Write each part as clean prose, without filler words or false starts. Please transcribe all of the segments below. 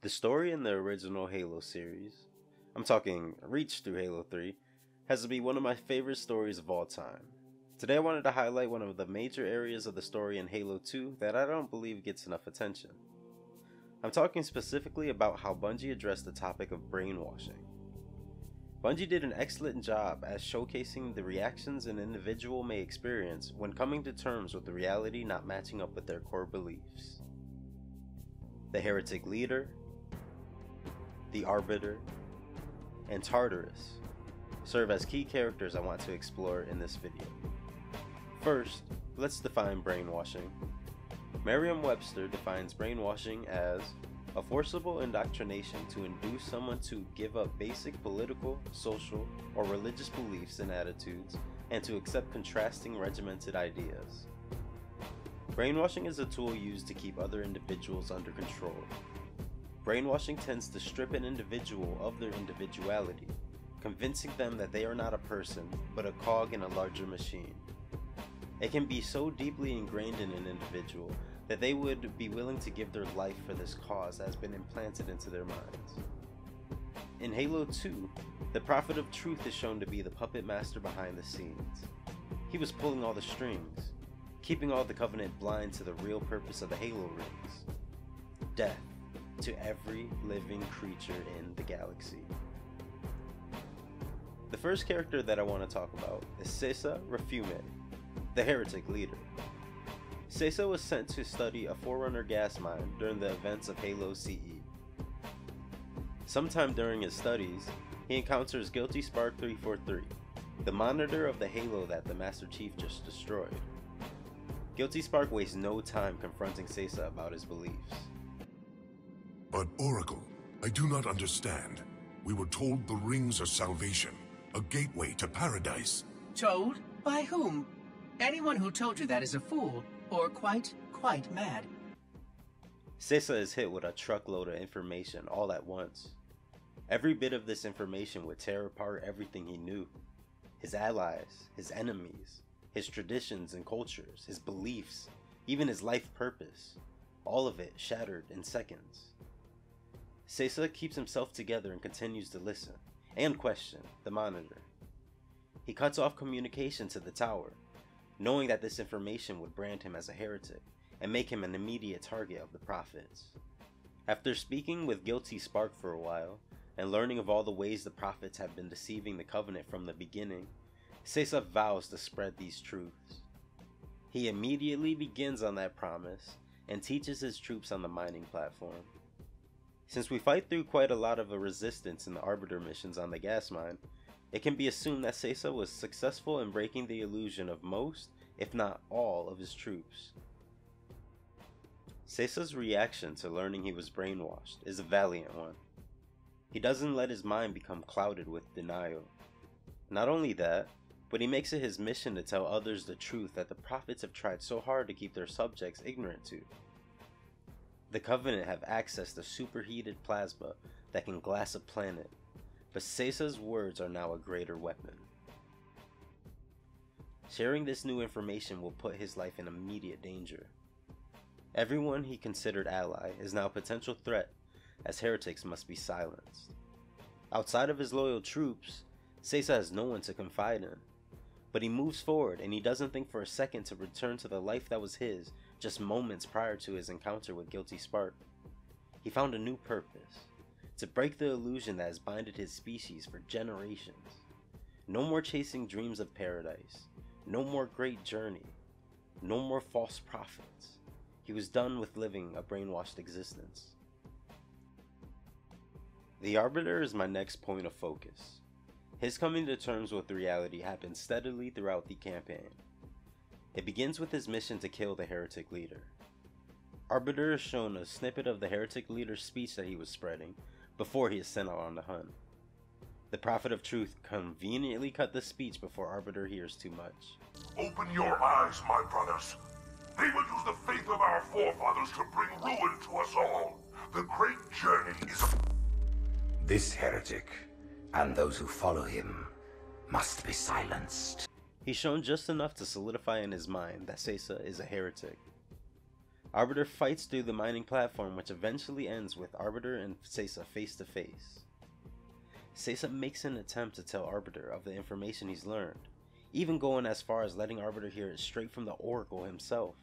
The story in the original Halo series, I'm talking Reach through Halo 3, has to be one of my favorite stories of all time. Today I wanted to highlight one of the major areas of the story in Halo 2 that I don't believe gets enough attention. I'm talking specifically about how Bungie addressed the topic of brainwashing. Bungie did an excellent job at showcasing the reactions an individual may experience when coming to terms with the reality not matching up with their core beliefs. The Heretic Leader, the Arbiter, and Tartarus serve as key characters I want to explore in this video. First, let's define brainwashing. Merriam-Webster defines brainwashing as a forcible indoctrination to induce someone to give up basic political, social, or religious beliefs and attitudes, and to accept contrasting regimented ideas. Brainwashing is a tool used to keep other individuals under control. Brainwashing tends to strip an individual of their individuality, convincing them that they are not a person, but a cog in a larger machine. It can be so deeply ingrained in an individual that they would be willing to give their life for this cause that has been implanted into their minds. In Halo 2, the Prophet of Truth is shown to be the puppet master behind the scenes. He was pulling all the strings, keeping all the Covenant blind to the real purpose of the Halo rings: death to every living creature in the galaxy. The first character that I want to talk about is Cesa Refume, the Heretic Leader. Cesa was sent to study a Forerunner gas mine during the events of Halo CE. Sometime during his studies, he encounters Guilty Spark 343, the monitor of the Halo that the Master Chief just destroyed. Guilty Spark wastes no time confronting Cesa about his beliefs. But Oracle, I do not understand. We were told the rings are salvation, a gateway to paradise. Told? By whom? Anyone who told you that is a fool, or quite mad. Cesa is hit with a truckload of information all at once. Every bit of this information would tear apart everything he knew. His allies, his enemies, his traditions and cultures, his beliefs, even his life purpose. All of it shattered in seconds. Cesa keeps himself together and continues to listen and question the monitor. He cuts off communication to the tower, knowing that this information would brand him as a heretic and make him an immediate target of the prophets. After speaking with Guilty Spark for a while, and learning of all the ways the prophets have been deceiving the Covenant from the beginning, Cesa vows to spread these truths. He immediately begins on that promise and teaches his troops on the mining platform. Since we fight through quite a lot of a resistance in the Arbiter missions on the gas mine, it can be assumed that Cesa was successful in breaking the illusion of most, if not all, of his troops. Cesa's reaction to learning he was brainwashed is a valiant one. He doesn't let his mind become clouded with denial. Not only that, but he makes it his mission to tell others the truth that the prophets have tried so hard to keep their subjects ignorant to. The Covenant have access to superheated plasma that can glass a planet, but Cesa's words are now a greater weapon. Sharing this new information will put his life in immediate danger. Everyone he considered ally is now a potential threat, as heretics must be silenced. Outside of his loyal troops, Cesa has no one to confide in, but he moves forward and he doesn't think for a second to return to the life that was his just moments prior to his encounter with Guilty Spark. He found a new purpose: to break the illusion that has binded his species for generations. No more chasing dreams of paradise, no more great journey, no more false prophets. He was done with living a brainwashed existence. The Arbiter is my next point of focus. His coming to terms with reality happens steadily throughout the campaign. It begins with his mission to kill the Heretic Leader. Arbiter is shown a snippet of the Heretic Leader's speech that he was spreading before he is sent out on the hunt. The Prophet of Truth conveniently cut the speech before Arbiter hears too much. Open your eyes, my brothers. They will use the faith of our forefathers to bring ruin to us all. The great journey is... This heretic, and those who follow him, must be silenced. He's shown just enough to solidify in his mind that Cesa is a heretic. Arbiter fights through the mining platform, which eventually ends with Arbiter and Sesa face to face. Sesa makes an attempt to tell Arbiter of the information he's learned, even going as far as letting Arbiter hear it straight from the Oracle himself.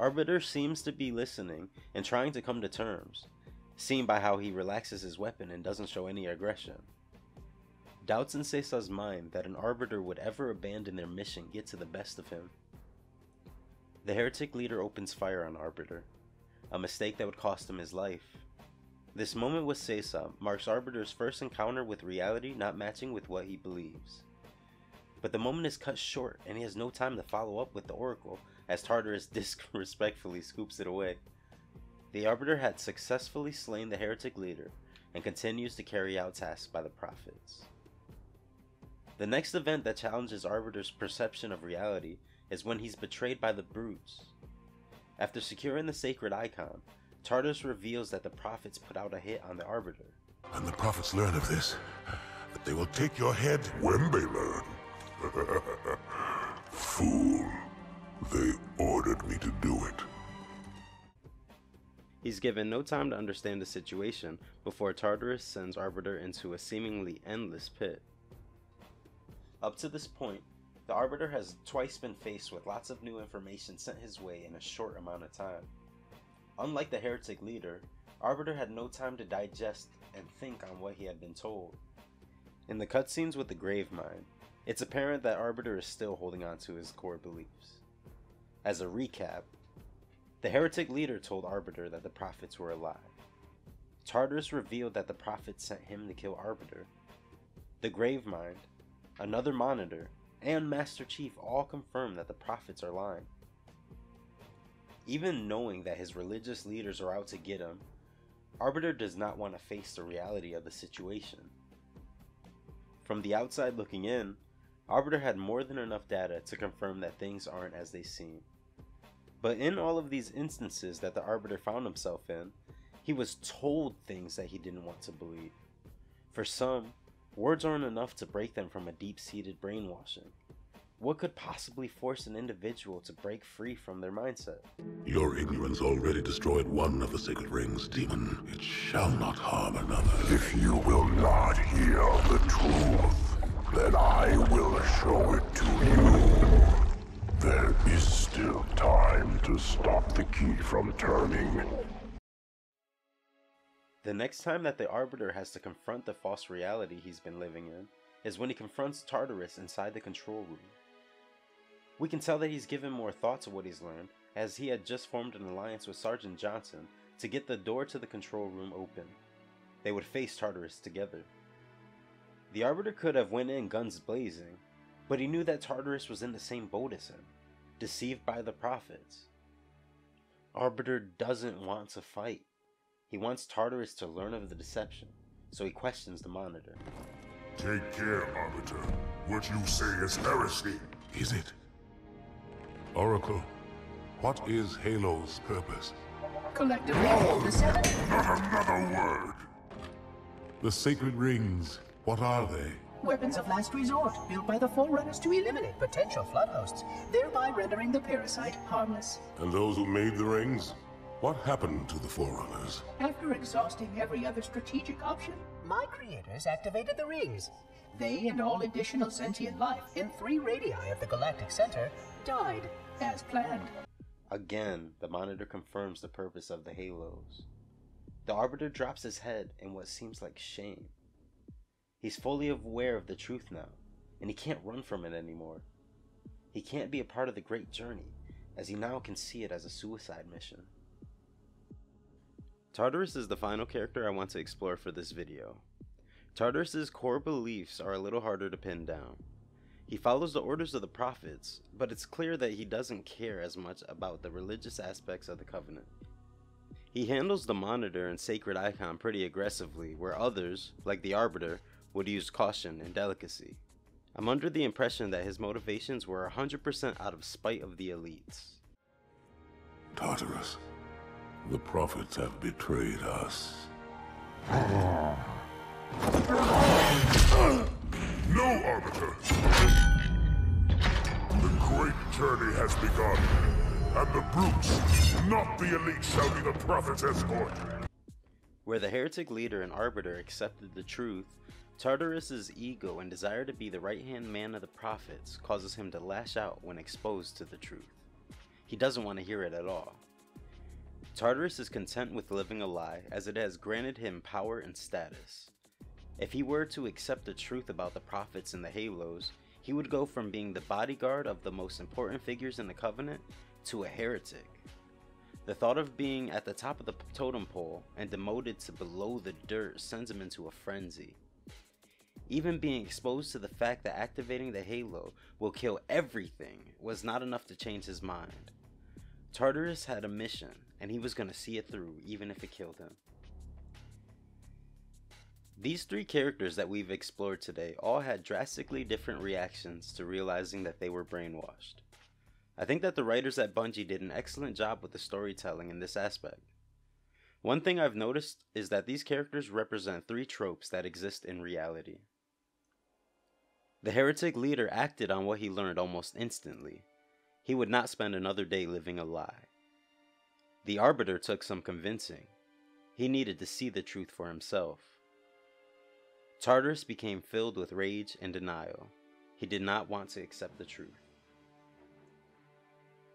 Arbiter seems to be listening and trying to come to terms, seen by how he relaxes his weapon and doesn't show any aggression. Doubts in Sesa's mind that an Arbiter would ever abandon their mission get to the best of him. The Heretic Leader opens fire on Arbiter, a mistake that would cost him his life. This moment with Sesa marks Arbiter's first encounter with reality not matching with what he believes. But the moment is cut short and he has no time to follow up with the Oracle as Tartarus disrespectfully scoops it away. The Arbiter had successfully slain the Heretic Leader and continues to carry out tasks by the prophets. The next event that challenges Arbiter's perception of reality is when he's betrayed by the brutes. After securing the sacred icon, Tartarus reveals that the prophets put out a hit on the Arbiter. And the prophets learn of this, that they will take your head when they learn. Fool. They ordered me to do it. He's given no time to understand the situation before Tartarus sends Arbiter into a seemingly endless pit. Up to this point, the Arbiter has twice been faced with lots of new information sent his way in a short amount of time. Unlike the Heretic Leader, Arbiter had no time to digest and think on what he had been told. In the cutscenes with the Gravemind, it's apparent that Arbiter is still holding on to his core beliefs. As a recap, the Heretic Leader told Arbiter that the prophets were alive. Tartarus revealed that the prophets sent him to kill Arbiter. The Gravemind, another Monitor, and Master Chief all confirm that the prophets are lying. Even knowing that his religious leaders are out to get him, Arbiter does not want to face the reality of the situation. From the outside looking in, Arbiter had more than enough data to confirm that things aren't as they seem. But in all of these instances that the Arbiter found himself in, he was told things that he didn't want to believe. For some, words aren't enough to break them from a deep-seated brainwashing. What could possibly force an individual to break free from their mindset? Your ignorance already destroyed one of the sacred rings, demon. It shall not harm another. If you will not hear the truth, then I will show it to you. There is still time to stop the key from turning. The next time that the Arbiter has to confront the false reality he's been living in is when he confronts Tartarus inside the control room. We can tell that he's given more thought to what he's learned, as he had just formed an alliance with Sergeant Johnson to get the door to the control room open. They would face Tartarus together. The Arbiter could have went in guns blazing, but he knew that Tartarus was in the same boat as him, deceived by the prophets. Arbiter doesn't want to fight. He wants Tartarus to learn of the deception, so he questions the Monitor. Take care, Arbiter. What you say is heresy. Is it? Oracle, what is Halo's purpose? Collectively, the seven... Not another word! The sacred rings, what are they? Weapons of last resort, built by the Forerunners to eliminate potential flood hosts, thereby rendering the parasite harmless. And those who made the rings? What happened to the Forerunners? After exhausting every other strategic option, my creators activated the rings. They and all additional sentient life in 3 radii of the galactic center died as planned. Again, the Monitor confirms the purpose of the Halos. The Arbiter drops his head in what seems like shame. He's fully aware of the truth now, and he can't run from it anymore. He can't be a part of the great journey, as he now can see it as a suicide mission. Tartarus is the final character I want to explore for this video. Tartarus's core beliefs are a little harder to pin down. He follows the orders of the prophets, but it's clear that he doesn't care as much about the religious aspects of the Covenant. He handles the Monitor and Sacred Icon pretty aggressively, where others, like the Arbiter, would use caution and delicacy. I'm under the impression that his motivations were 100% out of spite of the elites. Tartarus, the prophets have betrayed us. No, Arbiter! The great journey has begun. and the brutes, not the elite, shall be the prophet's escort. Where the Heretic Leader and Arbiter accepted the truth, Tartarus' ego and desire to be the right-hand man of the prophets causes him to lash out when exposed to the truth. He doesn't want to hear it at all. Tartarus is content with living a lie, as it has granted him power and status. If he were to accept the truth about the prophets and the Halos, he would go from being the bodyguard of the most important figures in the Covenant to a heretic. The thought of being at the top of the totem pole and demoted to below the dirt sends him into a frenzy. Even being exposed to the fact that activating the Halo will kill everything was not enough to change his mind. Tartarus had a mission, and he was going to see it through, even if it killed him. These three characters that we've explored today all had drastically different reactions to realizing that they were brainwashed. I think that the writers at Bungie did an excellent job with the storytelling in this aspect. One thing I've noticed is that these characters represent three tropes that exist in reality. The Heretic Leader acted on what he learned almost instantly. He would not spend another day living a lie. The Arbiter took some convincing. He needed to see the truth for himself. Tartarus became filled with rage and denial. He did not want to accept the truth.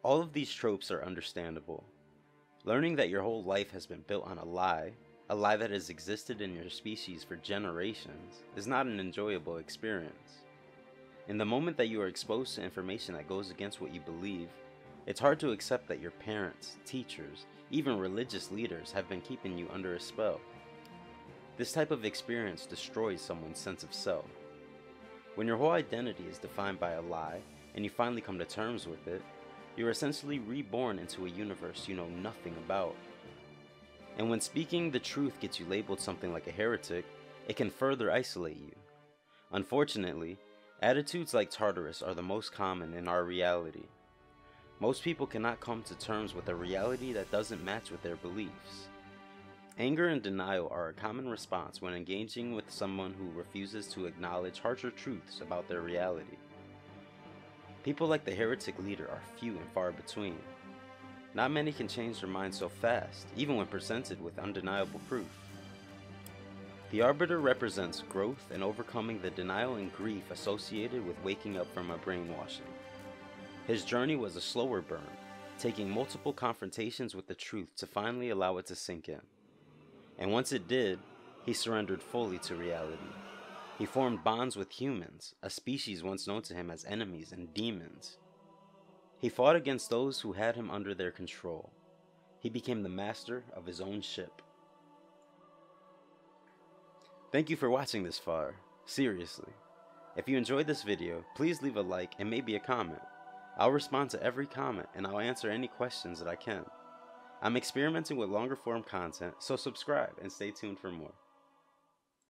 All of these tropes are understandable. Learning that your whole life has been built on a lie that has existed in your species for generations, is not an enjoyable experience. In the moment that you are exposed to information that goes against what you believe, it's hard to accept that your parents, teachers, even religious leaders have been keeping you under a spell. This type of experience destroys someone's sense of self. When your whole identity is defined by a lie, and you finally come to terms with it, you're essentially reborn into a universe you know nothing about. And when speaking the truth gets you labeled something like a heretic, it can further isolate you. Unfortunately, attitudes like Tartarus are the most common in our reality. Most people cannot come to terms with a reality that doesn't match with their beliefs. Anger and denial are a common response when engaging with someone who refuses to acknowledge harsher truths about their reality. People like the Heretic Leader are few and far between. Not many can change their minds so fast, even when presented with undeniable proof. The Arbiter represents growth and overcoming the denial and grief associated with waking up from a brainwashing. His journey was a slower burn, taking multiple confrontations with the truth to finally allow it to sink in. And once it did, he surrendered fully to reality. He formed bonds with humans, a species once known to him as enemies and demons. He fought against those who had him under their control. He became the master of his own ship. Thank you for watching this far. Seriously. If you enjoyed this video, please leave a like and maybe a comment. I'll respond to every comment and I'll answer any questions that I can. I'm experimenting with longer form content, so subscribe and stay tuned for more.